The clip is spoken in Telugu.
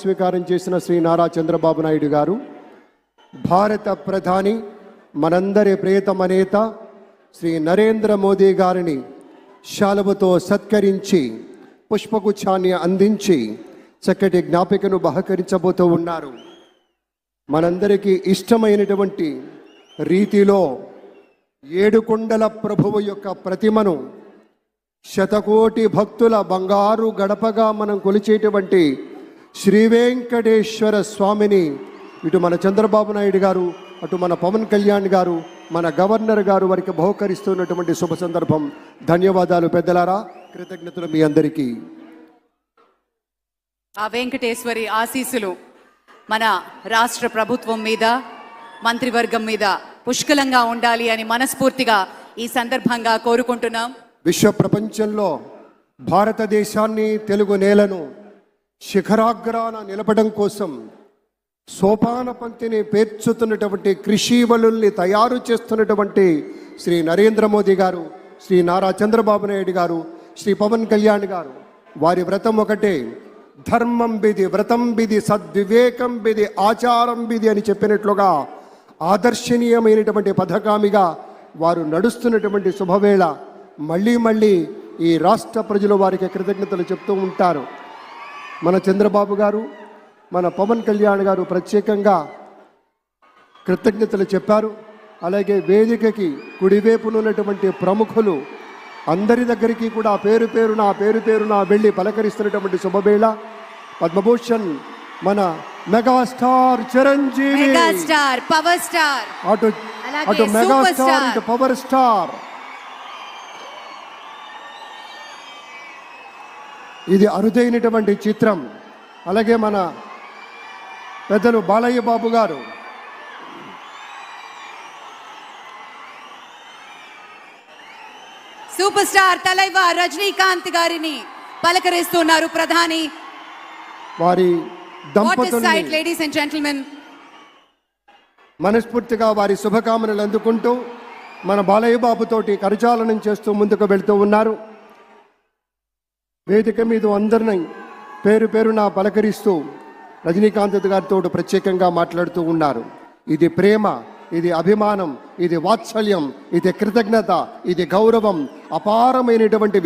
స్వీకారం చేసిన శ్రీ నారా చంద్రబాబు నాయుడు గారు, భారత ప్రధాని మనందరి ప్రియతమ నేత శ్రీ నరేంద్ర మోదీ గారిని శాలువతో సత్కరించి పుష్పగుచ్ఛాన్ని అందించి చక్కటి జ్ఞాపికను బహకరించబోతూ ఉన్నారు. మనందరికీ ఇష్టమైనటువంటి రీతిలో ఏడుకొండల ప్రభువు యొక్క ప్రతిమను శతకోటి భక్తుల బంగారు గడపగా మనం కొలిచేటువంటి శ్రీ వెంకటేశ్వర స్వామిని ఇటు మన చంద్రబాబు నాయుడు గారు, అటు మన పవన్ కళ్యాణ్ గారు, మన గవర్నర్ గారు వారికి బహుకరిస్తున్నటువంటి శుభ సందర్భం. ధన్యవాదాలు పెద్దలారా, కృతజ్ఞతలు మీ అందరికీ. ఆ వెంకటేశ్వరి ఆశీస్సులు మన రాష్ట్ర ప్రభుత్వం మీద, మంత్రివర్గం మీద పుష్కలంగా ఉండాలి అని మనస్ఫూర్తిగా ఈ సందర్భంగా కోరుకుంటున్నాం. విశ్వ ప్రపంచంలో భారతదేశాన్ని, తెలుగు నేలను శిఖరాగ్రాన నిలపడం కోసం సోపాన పంక్తిని పేర్చుతున్నటువంటి కృషివలుల్ని తయారు చేస్తున్నటువంటి శ్రీ నరేంద్ర మోదీ గారు, శ్రీ నారా చంద్రబాబు నాయుడు గారు, శ్రీ పవన్ కళ్యాణ్ గారు, వారి వ్రతం ఒకటే, ధర్మం బిది, వ్రతం బిది, సద్వివేకం బిది, ఆచారం బిది అని చెప్పినట్లుగా ఆదర్శనీయమైనటువంటి పథకామిగా వారు నడుస్తున్నటువంటి శుభవేళ మళ్ళీ ఈ రాష్ట్ర ప్రజలు వారికి కృతజ్ఞతలు చెప్తూ ఉంటారు. మన చంద్రబాబు గారు, మన పవన్ కళ్యాణ్ గారు ప్రత్యేకంగా కృతజ్ఞతలు చెప్పారు. అలాగే వేదికకి కుడివైపునున్నటువంటి ప్రముఖులు అందరి దగ్గరికి కూడా పేరు పేరున వెళ్ళి పలకరిస్తున్నటువంటి శుభవేళ. పద్మభూషణ్ మన megastar Chiranjeevi, megastar power star, అటు మెగాస్టార్ ఇటు పవర్ స్టార్. ఇది అరుదైనటువంటి చిత్రం. అలాగే మన పెద్దలు బాలయ్య బాబు గారు, సూపర్ స్టార్ తలైవర్ రజనీకాంత్ గారిని పలకరిస్తున్నారు ప్రధాని. వారి దంపతుల్ని లేడీస్ అండ్ జెంటిల్మెన్ మనస్ఫూర్తిగా వారి శుభకామనలు అందుకుంటూ మన బాలయ్య బాబుతోటి కరచాలనం చేస్తూ ముందుకు వెళ్తూ ఉన్నారు. వేదిక మీద అందరినీ పేరున పలకరిస్తూ రజనీకాంత్ గారితో ప్రత్యేకంగా మాట్లాడుతూ ఉన్నారు. ఇది ప్రేమ, ఇది అభిమానం, ఇది వాత్సల్యం, ఇది కృతజ్ఞత, ఇది గౌరవం, అపారమైనటువంటి